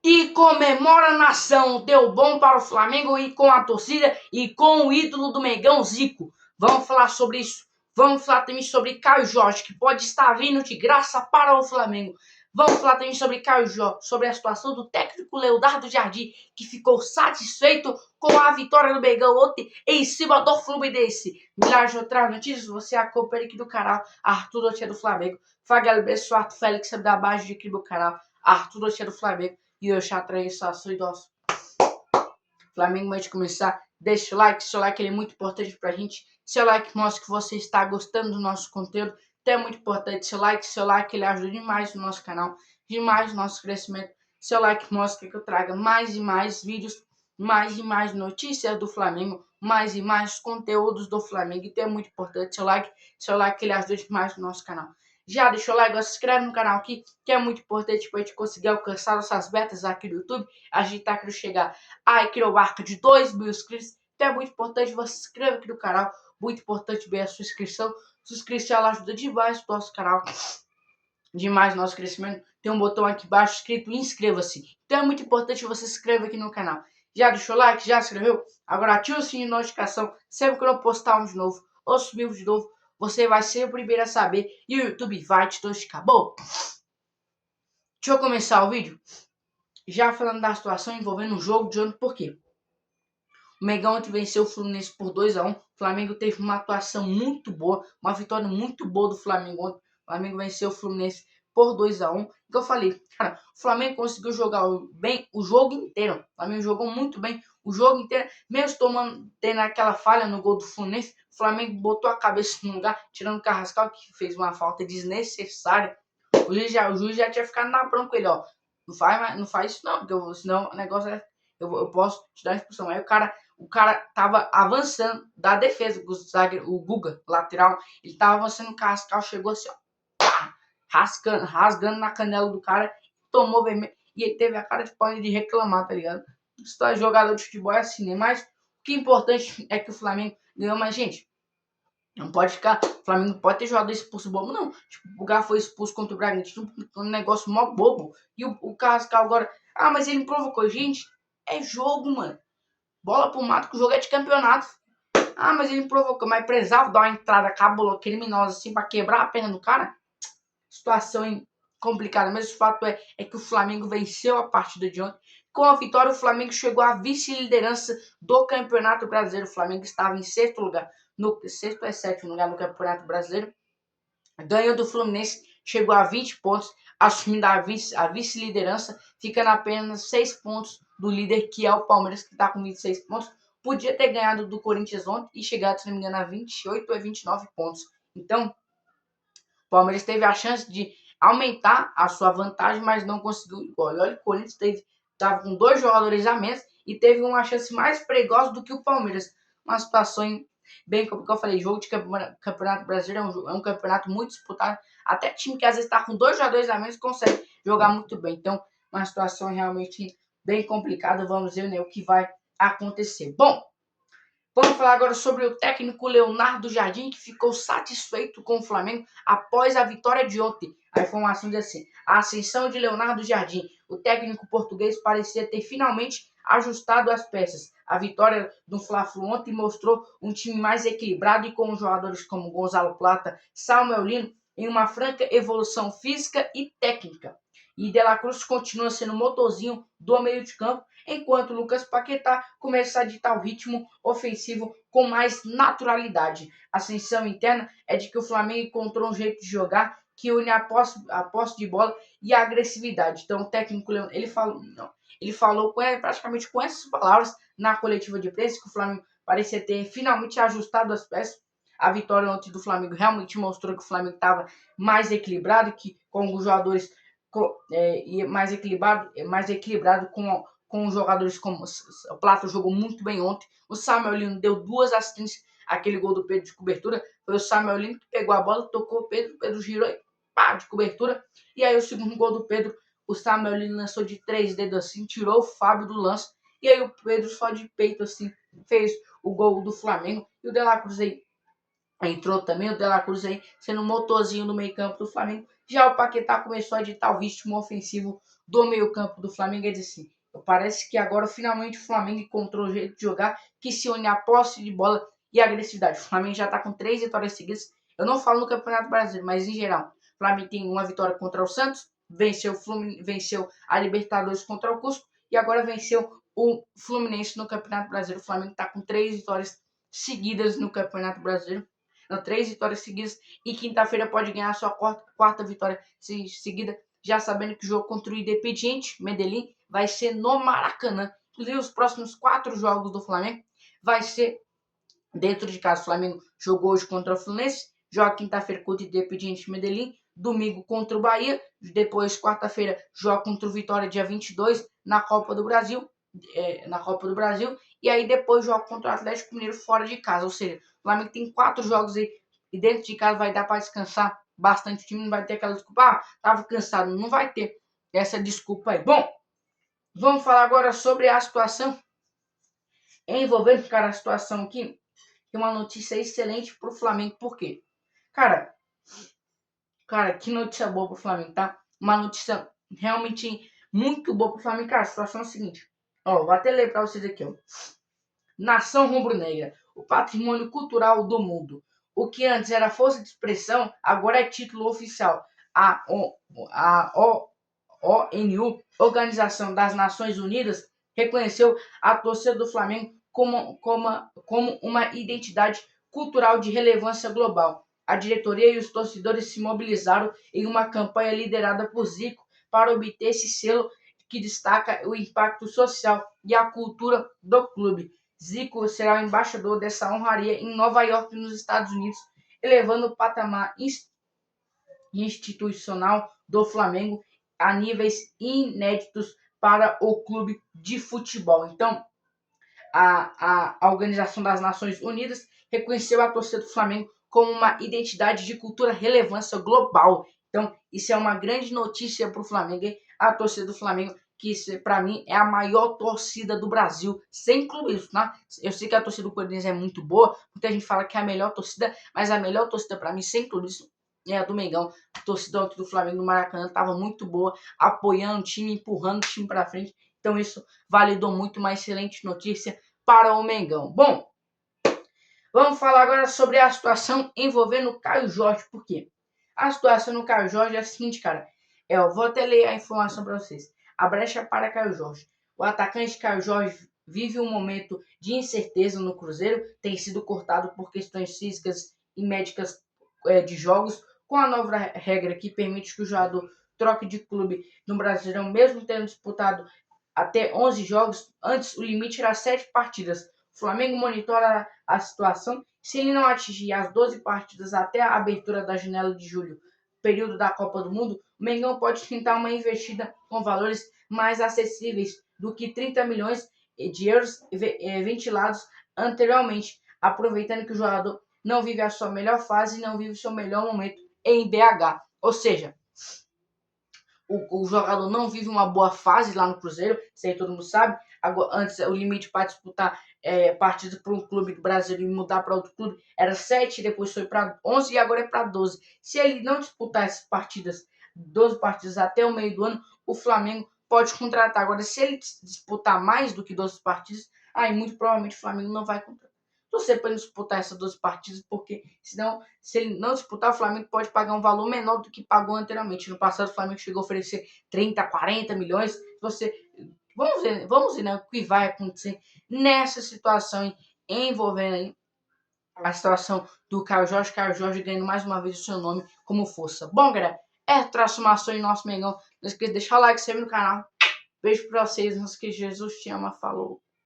e comemora a nação. Deu bom para o Flamengo e com a torcida e com o ídolo do Mengão, Zico. Vamos falar sobre isso. Vamos falar também sobre Caio Jorge, que pode estar vindo de graça para o Flamengo. Vamos falar também sobre Caio Jorge, sobre a situação do técnico Leonardo Jardim, que ficou satisfeito com a vitória do Mengão ontem em cima do Fluminense. Milhares de outras notícias, você acompanha aqui do canal Arthur Notícia do Flamengo. Fala, pessoal, Arthur Félix, da base de aqui do canal Arthur Notícia do Flamengo. E eu já trago essa nosso Flamengo. Antes de começar, deixa o like. Seu like ele é muito importante pra gente. Seu like mostra que você está gostando do nosso conteúdo. Então é muito importante seu like ele ajuda demais no nosso canal, demais no nosso crescimento. Seu like mostra que eu traga mais e mais vídeos, mais e mais notícias do Flamengo, mais e mais conteúdos do Flamengo. Então é muito importante seu like ele ajuda demais no nosso canal. Já deixou o like, se inscreve no canal aqui, que é muito importante para a gente conseguir alcançar nossas metas aqui no YouTube. A gente tá querendo chegar aqui no marca de 2.000 inscritos. Então é muito importante você se inscrever aqui no canal. Muito importante ver a sua inscrição. Sua inscrição ela ajuda demais o nosso canal, demais o nosso crescimento. Tem um botão aqui embaixo escrito inscreva-se. Então é muito importante você se inscrever aqui no canal. Já deixou o like? Já se inscreveu? Agora ativa o sininho de notificação. Sempre que eu postar um de novo ou subir um de novo, você vai ser o primeiro a saber e o YouTube vai te notificar. Bom, deixa eu começar o vídeo já falando da situação envolvendo o jogo de ontem. Por quê? O Mengão ontem venceu o Fluminense por 2-1. O Flamengo teve uma atuação muito boa, uma vitória muito boa do Flamengo ontem. O Flamengo venceu o Fluminense por 2-1. Então eu falei, cara, o Flamengo conseguiu jogar bem o jogo inteiro. O Flamengo jogou muito bem o jogo inteiro, mesmo tendo aquela falha no gol do Fluminense. O Flamengo botou a cabeça no lugar, tirando o Carrascal, que fez uma falta desnecessária. O juiz já tinha ficado na bronca com ele, ó. Não faz isso não, porque senão o negócio é. Eu posso te dar a expulsão. Aí o cara tava avançando da defesa, o Guga, lateral. Ele tava avançando, o Carrascal chegou assim, ó. Pá, rasgando na canela do cara, tomou vermelho. E ele teve a cara de pau de reclamar, tá ligado? Se jogador de futebol é assim, né? Mas o que é importante é que o Flamengo ganhou. Mas, gente, não pode ficar. O Flamengo não pode ter jogador expulso bobo, não. Tipo, o Gá foi expulso contra o Bragantino, um negócio mó bobo. E o Carrascal agora. Ah, mas ele provocou. Gente, é jogo, mano. Bola pro mato, que o jogo é de campeonato. Ah, mas ele provocou. Mas precisava dar uma entrada cabulosa, criminosa, assim, pra quebrar a perna do cara. Situação complicada. Mas o fato é que o Flamengo venceu a partida de ontem. Com a vitória, o Flamengo chegou à vice-liderança do Campeonato Brasileiro. O Flamengo estava em sexto lugar. No sexto ou sétimo lugar no Campeonato Brasileiro. Ganhou do Fluminense, chegou a 20 pontos, assumindo a vice-liderança, ficando apenas 6 pontos do líder, que é o Palmeiras, que está com 26 pontos. Podia ter ganhado do Corinthians ontem e chegado, se não me engano, a 28 ou 29 pontos. Então, o Palmeiras teve a chance de aumentar a sua vantagem, mas não conseguiu. Olha, o Corinthians estava com 2 jogadores a menos e teve uma chance mais perigosa do que o Palmeiras. Uma situação bem, como eu falei, jogo de campeonato brasileiro é um campeonato muito disputado. Até time que às vezes está com 2 jogadores a menos consegue jogar muito bem. Então, uma situação realmente bem complicada. Vamos ver, né, o que vai acontecer. Bom, vamos falar agora sobre o técnico Leonardo Jardim, que ficou satisfeito com o Flamengo após a vitória de ontem. A informação diz assim: a ascensão de Leonardo Jardim. O técnico português parecia ter finalmente ajustado as peças. A vitória do Fla-Flu ontem mostrou um time mais equilibrado e com jogadores como Gonzalo Plata, Samuel Lino em uma franca evolução física e técnica. E De La Cruz continua sendo o motorzinho do meio de campo, enquanto Lucas Paquetá começa a ditar o ritmo ofensivo com mais naturalidade. A sensação interna é de que o Flamengo encontrou um jeito de jogar que une a posse de bola e a agressividade. Então o técnico ele falou praticamente com essas palavras na coletiva de imprensa, que o Flamengo parecia ter finalmente ajustado as peças. A vitória ontem do Flamengo realmente mostrou que o Flamengo estava mais equilibrado, que com os jogadores mais equilibrado com os jogadores como o Plata jogou muito bem ontem. O Samuel Lino deu 2 assistências. Aquele gol do Pedro de cobertura foi o Samuel Lino que pegou a bola, tocou o Pedro girou e pá, de cobertura. E aí o segundo gol do Pedro, o Samuel Lino lançou de 3 dedos assim, tirou o Fábio do lance. E aí o Pedro só de peito assim fez o gol do Flamengo. E o De La Cruz aí entrou também, o De La Cruz aí sendo um motorzinho no meio campo do Flamengo. Já o Paquetá começou a ditar o ritmo ofensivo do meio-campo do Flamengo. É assim, parece que agora finalmente o Flamengo encontrou o jeito de jogar que se une à posse de bola e à agressividade. O Flamengo já está com 3 vitórias seguidas. Eu não falo no Campeonato Brasileiro, mas em geral. O Flamengo tem uma vitória contra o Santos, venceu a Libertadores contra o Cusco e agora venceu o Fluminense no Campeonato Brasileiro. O Flamengo está com 3 vitórias seguidas no Campeonato Brasileiro. Não, 3 vitórias seguidas e quinta-feira pode ganhar a sua quarta vitória seguida, já sabendo que o jogo contra o Independiente Medellín vai ser no Maracanã. Inclusive, os próximos 4 jogos do Flamengo vai ser dentro de casa. O Flamengo jogou hoje contra o Fluminense, joga quinta-feira contra o Independiente Medellín, domingo contra o Bahia, depois quarta-feira joga contra o Vitória dia 22 na Copa do Brasil, e aí depois joga contra o Atlético Mineiro fora de casa. Ou seja, o Flamengo tem 4 jogos aí e dentro de casa vai dar para descansar bastante. O time não vai ter aquela desculpa, tava cansado, não vai ter essa desculpa aí. Bom, vamos falar agora sobre a situação envolvendo, cara, a situação aqui. Tem uma notícia excelente pro Flamengo, por quê? Cara, que notícia boa pro Flamengo, tá? Uma notícia realmente muito boa pro Flamengo. Cara, a situação é a seguinte. Ó, vou até ler pra vocês aqui, ó. Nação rubro-negra, o patrimônio cultural do mundo. O que antes era força de expressão, agora é título oficial. A ONU, Organização das Nações Unidas, reconheceu a torcida do Flamengo como uma identidade cultural de relevância global. A diretoria e os torcedores se mobilizaram em uma campanha liderada por Zico para obter esse selo que destaca o impacto social e a cultura do clube. Zico será o embaixador dessa honraria em Nova York, nos Estados Unidos, elevando o patamar institucional do Flamengo a níveis inéditos para o clube de futebol. Então, a Organização das Nações Unidas reconheceu a torcida do Flamengo como uma identidade de cultura relevância global. Então, isso é uma grande notícia para o Flamengo. A torcida do Flamengo, que para mim é a maior torcida do Brasil, sem clubismo, tá? Eu sei que a torcida do Corinthians é muito boa, muita gente fala que é a melhor torcida, mas a melhor torcida para mim, sem clubismo, é a do Mengão. A torcida do Flamengo no Maracanã estava muito boa, apoiando o time, empurrando o time para frente. Então isso validou muito, uma excelente notícia para o Mengão. Bom, vamos falar agora sobre a situação envolvendo o Caio Jorge. Por quê? A situação no Caio Jorge é a seguinte, cara. Eu vou até ler a informação para vocês. A brecha para Caio Jorge. O atacante Caio Jorge vive um momento de incerteza no Cruzeiro, tem sido cortado por questões físicas e médicas de jogos, com a nova regra que permite que o jogador troque de clube no Brasileirão, mesmo tendo disputado até 11 jogos. Antes o limite era 7 partidas. O Flamengo monitora a situação. Se ele não atingir as 12 partidas até a abertura da janela de julho, período da Copa do Mundo, o Mengão pode tentar uma investida com valores mais acessíveis do que 30 milhões de euros ventilados anteriormente, aproveitando que o jogador não vive a sua melhor fase e não vive o seu melhor momento em BH. Ou seja, o jogador não vive uma boa fase lá no Cruzeiro, isso aí todo mundo sabe. Agora, antes o limite para disputar partidas para um clube do Brasil e mudar para outro clube era 7, depois foi para 11 e agora é para 12. Se ele não disputar essas partidas, 12 partidas até o meio do ano, o Flamengo pode contratar. Agora, se ele disputar mais do que 12 partidas, aí muito provavelmente o Flamengo não vai contratar. Torcer para ele disputar essas 12 partidas, porque senão, se ele não disputar, o Flamengo pode pagar um valor menor do que pagou anteriormente. No passado, o Flamengo chegou a oferecer 30, 40 milhões. Vamos ver, né, o que vai acontecer nessa situação envolvendo aí a situação do Caio Jorge ganhando mais uma vez o seu nome como força. Bom, galera, é transformação em nosso Mengão. Não esqueça de deixar o like, se inscrever no canal. Beijo pra vocês, não esqueça, Jesus te ama, falou.